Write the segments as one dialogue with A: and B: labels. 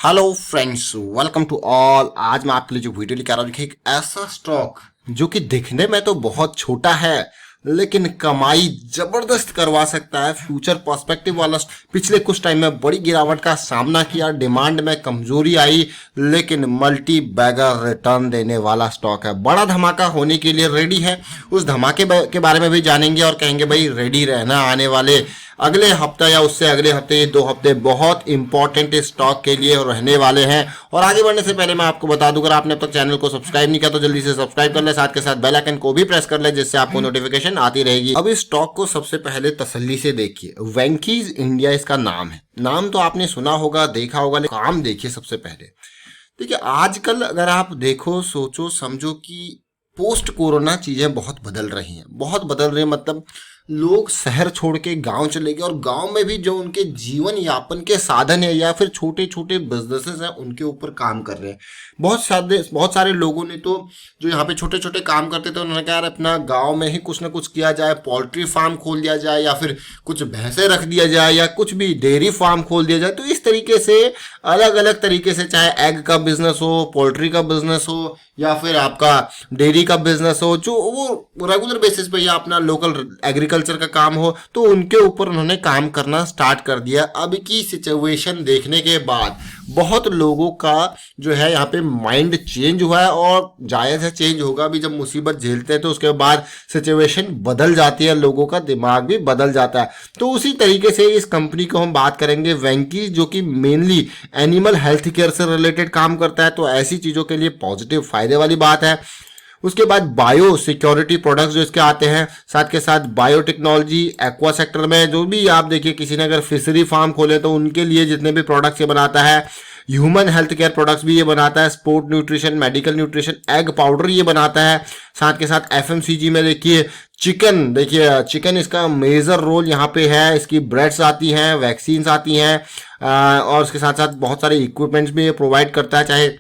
A: Hello friends, welcome to all. आज मैं आपके लिए जो वीडियो लेकर आ रहा हूँ, एक ऐसा स्टॉक जो कि दिखने में तो बहुत छोटा है लेकिन कमाई जबरदस्त करवा सकता है। फ्यूचर पर्सपेक्टिव वाला पिछले कुछ टाइम में बड़ी गिरावट का सामना किया, डिमांड में कमजोरी आई, लेकिन मल्टी बैगर रिटर्न देने वाला स्टॉक है। बड़ा धमाका होने के लिए रेडी है। उस धमाके के बारे में भी जानेंगे और कहेंगे भाई रेडी रहना, आने वाले अगले हफ्ता या उससे अगले हफ्ते 2 हफ्ते बहुत इंपॉर्टेंट स्टॉक के लिए रहने वाले हैं। और आगे बढ़ने से पहले मैं आपको बता दूं, अगर आपने अब तक चैनल को सब्सक्राइब नहीं किया तो जल्दी से सब्सक्राइब कर ले, साथ के साथ बेल आइकन को भी प्रेस कर ले जिससे आपको नोटिफिकेशन आती रहेगी। अब इस स्टॉक को सबसे पहले तसल्ली से देखिए। वेंकीज इंडिया इसका नाम है। नाम तो आपने सुना होगा, देखा होगा, लेकिन काम देखिए। सबसे पहले देखिए, आजकल अगर आप देखो, सोचो, समझो कि पोस्ट कोरोना चीजें बहुत बदल रही हैं, बहुत बदल रही हैं। मतलब लोग शहर छोड़ के गांव चले गए और गांव में भी जो उनके जीवन यापन के साधन है या फिर छोटे छोटे बिजनेसेस हैं उनके ऊपर काम कर रहे हैं। बहुत सारे लोगों ने तो जो यहाँ पे छोटे छोटे काम करते थे उन्होंने कहा यार अपना गांव में ही कुछ ना कुछ किया जाए, पोल्ट्री फार्म खोल दिया जाए या फिर कुछ भैंसे रख दिया जाए या कुछ भी डेयरी फार्म खोल दिया जाए। तो इस तरीके से अलग अलग तरीके से, चाहे एग का बिजनेस हो, पोल्ट्री का बिजनेस हो या फिर आपका डेयरी का बिजनेस हो, जो वो रेगुलर बेसिस पे या अपना लोकल एग्रीकल्चर का काम हो, तो उनके ऊपर उन्होंने काम करना स्टार्ट कर दिया। अब की सिचुएशन देखने के बाद बहुत लोगों का जो है यहाँ पे माइंड चेंज हुआ है और जायज है, चेंज होगा भी। जब मुसीबत झेलते हैं तो उसके बाद सिचुएशन बदल जाती है, लोगों का दिमाग भी बदल जाता है। तो उसी तरीके से इस कंपनी को हम बात करेंगे, वेंकी, जो कि मेनली एनिमल हेल्थ केयर से रिलेटेड काम करता है। तो ऐसी चीजों के लिए पॉजिटिव फायदे वाली बात है। उसके बाद बायो सिक्योरिटी प्रोडक्ट्स जो इसके आते हैं, साथ के साथ बायोटेक्नोलॉजी, एक्वा सेक्टर में जो भी आप देखिए, किसी ने अगर फिशरी फार्म खोले तो उनके लिए जितने भी प्रोडक्ट्स ये बनाता है। ह्यूमन हेल्थ केयर प्रोडक्ट्स भी ये बनाता है, sport nutrition, medical nutrition, egg powder ये बनाता है। साथ के साथ एफएमसीजी में देखिए चिकन, देखिए चिकन इसका मेजर रोल यहाँ पे है। इसकी ब्रेड्स आती हैं, वैक्सीन्स आती हैं और उसके साथ साथ बहुत सारे इक्विपमेंट्स भी ये प्रोवाइड करता है, चाहे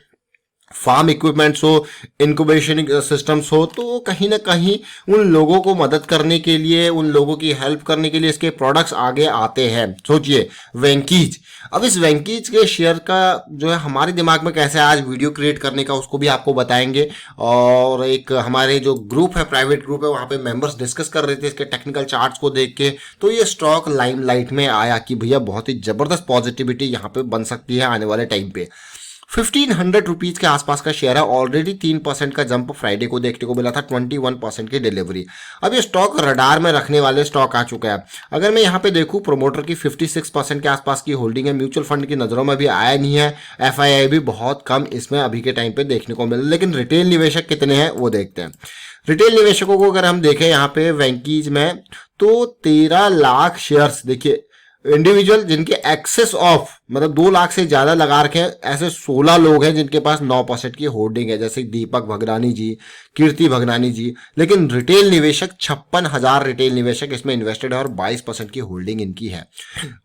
A: फार्म इक्विपमेंट्स हो, इंक्यूबेशन सिस्टम्स हो। तो कहीं ना कहीं उन लोगों को मदद करने के लिए, उन लोगों की हेल्प करने के लिए इसके प्रोडक्ट्स आगे आते हैं। सोचिए वेंकीज। अब इस वेंकीज के शेयर का जो है हमारे दिमाग में कैसे आज वीडियो क्रिएट करने का, उसको भी आपको बताएंगे। और एक हमारे जो ग्रुप है, प्राइवेट ग्रुप है, वहाँ पे मेंबर्स डिस्कस कर रहे थे इसके टेक्निकल चार्ट्स को देख के। तो ये स्टॉक लाइमलाइट में आया कि भैया बहुत ही जबरदस्त पॉजिटिविटी यहाँ पे बन सकती है आने वाले टाइम पे। 1500 रुपीज के आसपास का शेयर है। ऑलरेडी 3% का जंप फ्राइडे को देखने को मिला था, 21% की डिलीवरी। अब ये स्टॉक रडार में रखने वाले स्टॉक आ चुका है। अगर मैं यहाँ पे देखूं, प्रोमोटर की 56% के आसपास की होल्डिंग है। म्यूचुअल फंड की नजरों में भी आया नहीं है। एफआईआई भी बहुत कम इसमें अभी के टाइम पे देखने को मिला। लेकिन रिटेल निवेशक कितने हैं वो देखते हैं। रिटेल निवेशकों को अगर हम देखें यहाँ पे वेंकीज में, तो 13 लाख शेयर्स, देखिए इंडिविजुअल जिनके एक्सेस ऑफ मतलब 2 लाख से ज्यादा लगा रखे हैं, ऐसे 16 लोग हैं जिनके पास 9% की होल्डिंग है, जैसे दीपक भगनानी जी, कीर्ति भगनानी जी। लेकिन रिटेल निवेशक 56,000 रिटेल निवेशक इसमें इन्वेस्टेड है और 22% की होल्डिंग इनकी है।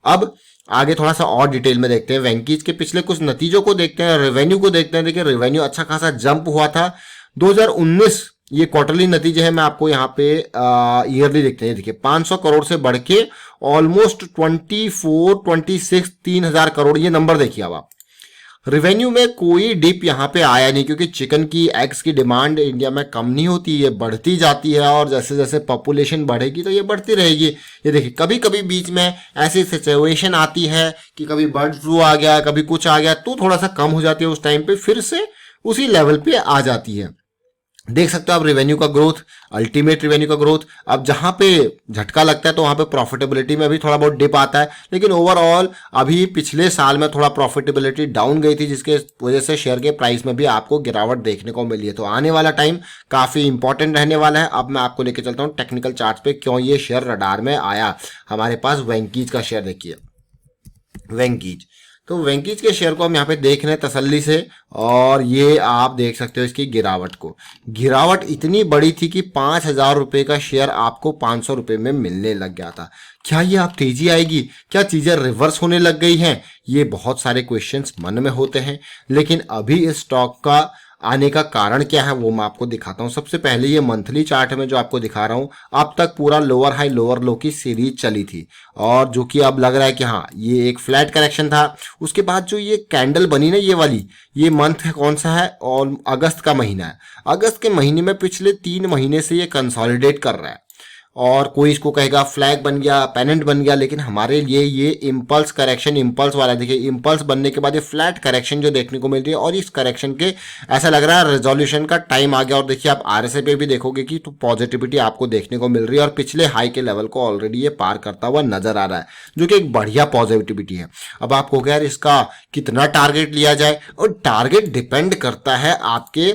A: अब आगे थोड़ा सा और डिटेल में देखते हैं, वेंकीज के पिछले कुछ नतीजों को देखते हैं, रेवेन्यू को देखते हैं। देखिए रेवेन्यू अच्छा खासा जंप हुआ था 2019, ये क्वार्टरली नतीजे है, मैं आपको यहाँ पे ईयरली देखते हैं। देखिए 500 करोड़ से बढ़ के ऑलमोस्ट 24-26 3,000 करोड़, ये नंबर देखिए। अब आप रेवेन्यू में कोई डिप यहाँ पे आया नहीं, क्योंकि चिकन की, एग्स की डिमांड इंडिया में कम नहीं होती, ये बढ़ती जाती है और जैसे जैसे पॉपुलेशन बढ़ेगी तो ये बढ़ती रहेगी। ये देखिए कभी कभी बीच में ऐसी सिचुएशन आती है कि कभी बर्ड फ्लू आ गया, कभी कुछ आ गया, तो थोड़ा सा कम हो जाती है, उस टाइम पे फिर से उसी लेवल पे आ जाती है। देख सकते हो आप रेवेन्यू का ग्रोथ, अल्टीमेट रेवेन्यू का ग्रोथ। अब जहां पे झटका लगता है तो वहां पे प्रॉफिटेबिलिटी में भी थोड़ा बहुत डिप आता है, लेकिन ओवरऑल अभी पिछले साल में थोड़ा प्रॉफिटेबिलिटी डाउन गई थी, जिसके वजह से शेयर के प्राइस में भी आपको गिरावट देखने को मिली है। तो आने वाला टाइम काफी इंपॉर्टेंट रहने वाला है। अब मैं आपको लेके चलता हूँ टेक्निकल चार्ट पे, क्यों ये शेयर रडार में आया। हमारे पास वेंकीज का शेयर देखिए, वेंकीज। तो वेंकीज के शेयर को हम यहाँ पे देख रहे हैं तसल्ली से, और ये आप देख सकते हो इसकी गिरावट को। गिरावट इतनी बड़ी थी कि 5,000 रुपए का शेयर आपको 500 रुपए में मिलने लग गया था। क्या ये आप तेजी आएगी, क्या चीजें रिवर्स होने लग गई हैं, ये बहुत सारे क्वेश्चंस मन में होते हैं। लेकिन अभी इस स्टॉक का आने का कारण क्या है वो मैं आपको दिखाता हूं। सबसे पहले ये मंथली चार्ट में जो आपको दिखा रहा हूं, अब तक पूरा लोअर हाई लोअर लो की सीरीज चली थी और जो कि अब लग रहा है कि हाँ ये एक फ्लैट करेक्शन था। उसके बाद जो ये कैंडल बनी ना ये वाली, ये मंथ है कौन सा है, और अगस्त का महीना है। अगस्त के महीने में पिछले 3 महीने से ये कंसोलिडेट कर रहा है और कोई इसको कहेगा फ्लैग बन गया, पेनेंट बन गया, लेकिन हमारे लिए ये इम्पल्स करेक्शन, इम्पल्स वाला देखिए, इम्पल्स बनने के बाद ये फ्लैट करेक्शन जो देखने को मिल रही है और इस करेक्शन के ऐसा लग रहा है रेजोल्यूशन का टाइम आ गया। और देखिए आप आरएसआई पे भी देखोगे कि तो पॉजिटिविटी आपको देखने को मिल रही है और पिछले हाई के लेवल को ऑलरेडी ये पार करता हुआ नजर आ रहा है, जो कि एक बढ़िया पॉजिटिविटी है। अब आपको क्या यार इसका कितना टारगेट लिया जाए, और टारगेट डिपेंड करता है आपके,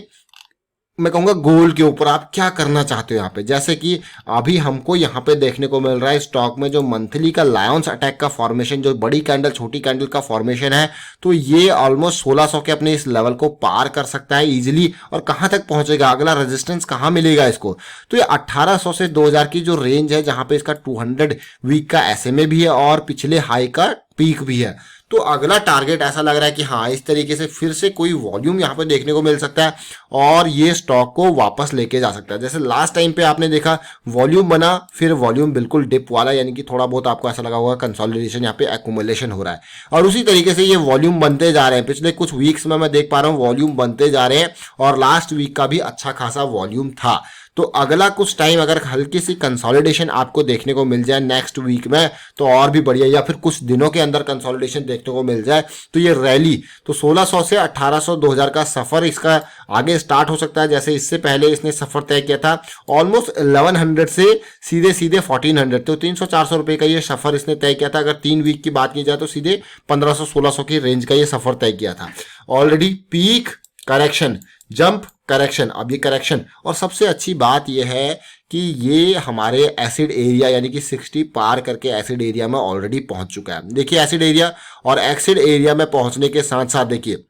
A: मैं कहूंगा गोल के ऊपर, आप क्या करना चाहते हो यहाँ पे। जैसे कि अभी हमको यहाँ पे देखने को मिल रहा है स्टॉक में जो मंथली का लायंस अटैक का फॉर्मेशन, जो बड़ी कैंडल छोटी कैंडल का फॉर्मेशन है, तो ये ऑलमोस्ट 1600 के अपने इस लेवल को पार कर सकता है इजीली। और कहाँ तक पहुंचेगा, अगला रेजिस्टेंस कहाँ मिलेगा इसको, तो ये 1800 से 2000 की जो रेंज है, जहां पे इसका 200 वीक का एसएमए भी है और पिछले हाई का पीक भी है। तो अगला टारगेट ऐसा लग रहा है कि हाँ इस तरीके से फिर से कोई वॉल्यूम यहाँ पे देखने को मिल सकता है और ये स्टॉक को वापस लेके जा सकता है। जैसे लास्ट टाइम पे आपने देखा वॉल्यूम बना, फिर वॉल्यूम बिल्कुल डिप वाला, यानी कि थोड़ा बहुत आपको ऐसा लगा होगा कंसोलिडेशन, यहाँ पे एक्यूमुलेशन हो रहा है। और उसी तरीके से ये वॉल्यूम बनते जा रहे हैं, पिछले कुछ वीक्स में मैं देख पा रहा हूँ वॉल्यूम बनते जा रहे हैं और लास्ट वीक का भी अच्छा खासा वॉल्यूम था। तो अगला कुछ टाइम अगर हल्की सी कंसोलिडेशन आपको देखने को मिल जाए नेक्स्ट वीक में तो और भी बढ़िया, या फिर कुछ दिनों के अंदर कंसोलिडेशन देखने को मिल जाए तो ये रैली तो 1600 से 1800 2000 का सफर इसका आगे स्टार्ट हो सकता है। जैसे इससे पहले इसने सफर तय किया था ऑलमोस्ट 1100 से सीधे सीधे 1400, तो 300-400 रुपए का ये सफर इसने तय किया था। अगर 3 वीक की बात की जाए तो सीधे 1500-1600 की रेंज का ये सफर तय किया था। Already peak correction, jump correction, अब ये करेक्शन, और सबसे अच्छी बात यह है कि ये हमारे एसिड एरिया यानी कि 60 पार करके एसिड एरिया में ऑलरेडी पहुंच चुका है। देखिए एसिड एरिया और एक्सिड एरिया में पहुंचने के साथ साथ देखिए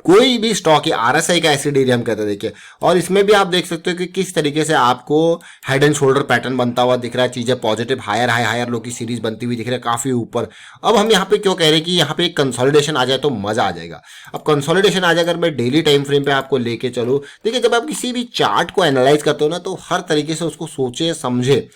A: कोई भी स्टॉक है आरएसआई का एसिड एरिया हम कहते हैं देखिए, और इसमें भी आप देख सकते हो कि किस तरीके से आपको हेड एंड शोल्डर पैटर्न बनता हुआ दिख रहा है, चीजें positive higher high higher low की सीरीज बनती हुई दिख रही है काफी ऊपर। अब हम यहाँ पे क्यों कह रहे हैं कि यहाँ पे एक कंसोलिडेशन आ जाए तो मजा आ जाएगा। अब कंसोलिडेशन आ जाए, अगर मैं डेली टाइम फ्रेम पे आपको लेके चलूँ, देखिए जब आप किसी भी चार्ट को एनालाइज करते हो ना तो हर तरीके से उसको सोचे समझे।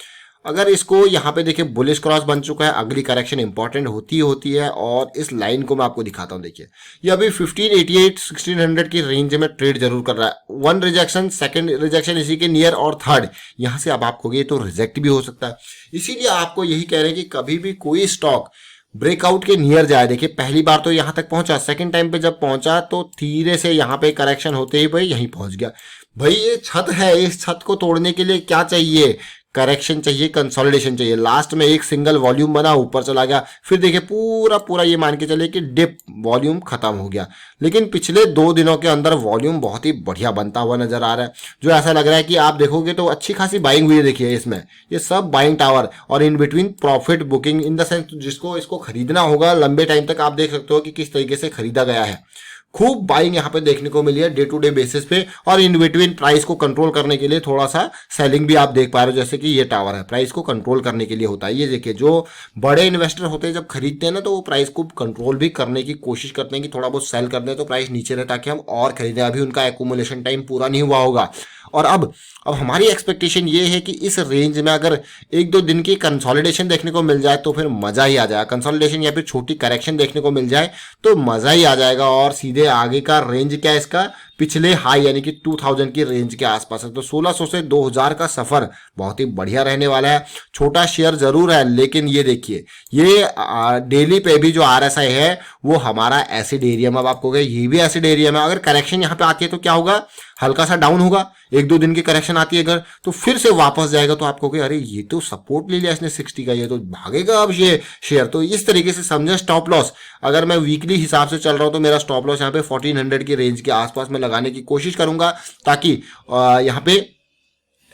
A: अगर इसको यहाँ पे देखिए बुलिश क्रॉस बन चुका है, अगली करेक्शन इंपॉर्टेंट होती है और इस लाइन को मैं आपको दिखाता हूँ। देखिए ये अभी 1588 1600 की रेंज में ट्रेड जरूर कर रहा है। 1 रिजेक्शन, सेकंड रिजेक्शन इसी के नियर, और थर्ड यहाँ से अब आपको ये तो रिजेक्ट भी हो सकता है। इसीलिए आपको यही कह रहे हैं कि कभी भी कोई स्टॉक ब्रेकआउट के नियर जाए। देखिए पहली बार तो यहाँ तक पहुंचा, सेकंड टाइम पे जब पहुंचा तो धीरे से यहाँ पे करेक्शन होते ही भाई यहीं पहुंच गया। भाई ये छत है, इस छत को तोड़ने के लिए क्या चाहिए, करेक्शन चाहिए, कंसोलिडेशन चाहिए। लास्ट में एक सिंगल वॉल्यूम बना, ऊपर चला गया, फिर देखिए पूरा पूरा ये मान के चले कि डिप, वॉल्यूम खत्म हो गया। लेकिन पिछले 2 दिनों के अंदर वॉल्यूम बहुत ही बढ़िया बनता हुआ नजर आ रहा है, जो ऐसा लग रहा है कि आप देखोगे तो अच्छी खासी बाइंग हुई है। देखिए इसमें ये सब बाइंग टावर और in between profit booking, in the sense जिसको इसको खरीदना होगा लंबे टाइम तक, आप देख सकते हो कि किस तरीके से खरीदा गया है। खूब बाइंग यहाँ पे देखने को मिली है डे टू डे बेसिस पे, और इन बिटवीन प्राइस को कंट्रोल करने के लिए थोड़ा सा सेलिंग भी आप देख पा रहे हो। जैसे कि ये टावर है, प्राइस को कंट्रोल करने के लिए होता है। ये देखिए जो बड़े इन्वेस्टर होते हैं जब खरीदते हैं ना तो वो प्राइस को कंट्रोल भी करने की कोशिश करते हैं कि थोड़ा बहुत सेल कर दें तो प्राइस नीचे रहे ताकि हम और खरीदें। अभी उनका एक्यूमुलेशन टाइम पूरा नहीं हुआ होगा। और अब हमारी एक्सपेक्टेशन ये है कि इस रेंज में अगर 1-2 दिन की कंसोलिडेशन देखने को मिल जाए तो फिर मजा ही आ जाएगा। कंसोलिडेशन या फिर छोटी करेक्शन देखने को मिल जाए तो मजा ही आ जाएगा। और सीधे आगे का रेंज क्या है इसका, पिछले हाई यानी कि 2000 की रेंज के आसपास है। तो 1600 से 2000 का सफर बहुत ही बढ़िया रहने वाला है। छोटा शेयर जरूर है, लेकिन ये देखिए ये डेली पे भी जो आरएसआई है वो हमारा एसिड एरिया में, अब आपको कहे ये भी एसिड एरिया में। अगर करेक्शन यहाँ पे आती है तो क्या होगा, हल्का सा डाउन होगा, 1-2 दिन की करेक्शन आती है अगर तो फिर से वापस जाएगा। तो आपको कहे अरे ये तो सपोर्ट ले लिया इसने 60 का, ये तो भागेगा अब ये शेयर। तो इस तरीके से समझे स्टॉप लॉस। अगर मैं वीकली हिसाब से चल रहा हूं तो मेरा स्टॉप लॉस यहाँ पे 1400 की रेंज के आसपास में लगाने की कोशिश करूंगा, ताकि यहाँ पे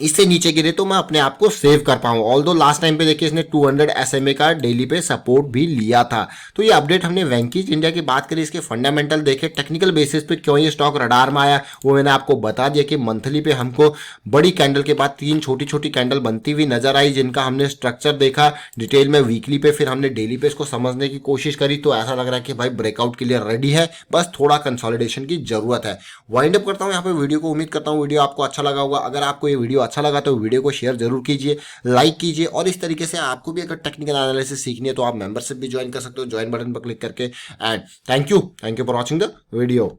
A: इससे नीचे गिरे तो मैं अपने आप को सेव कर पाऊँ। ऑल दो लास्ट टाइम पे देखिए इसने 200 SMA का डेली पे सपोर्ट भी लिया था। तो ये अपडेट हमने वेंकीज इंडिया की बात करी, इसके फंडामेंटल देखे, टेक्निकल बेसिस पे क्यों ये स्टॉक रडार में आया वो मैंने आपको बता दिया कि मंथली पे हमको बड़ी कैंडल के बाद 3 छोटी छोटी कैंडल बनती हुई नजर आई, जिनका हमने स्ट्रक्चर देखा डिटेल में वीकली पे, फिर हमने डेली पे इसको समझने की कोशिश करी। तो ऐसा लग रहा है कि भाई ब्रेकआउट के लिए रेडी है, बस थोड़ा कंसोलिडेशन की जरूरत है। वाइंड अप करता हूँ यहाँ पे वीडियो को। उम्मीद करता हूँ वीडियो आपको अच्छा लगा होगा। अगर आपको ये वीडियो अच्छा लगा तो वीडियो को शेयर जरूर कीजिए, लाइक कीजिए, और इस तरीके से आपको भी अगर टेक्निकल एनालिसिस सीखनी है तो आप मेंबरशिप भी ज्वाइन कर सकते हो, ज्वाइन बटन पर क्लिक करके। And thank you for watching the video.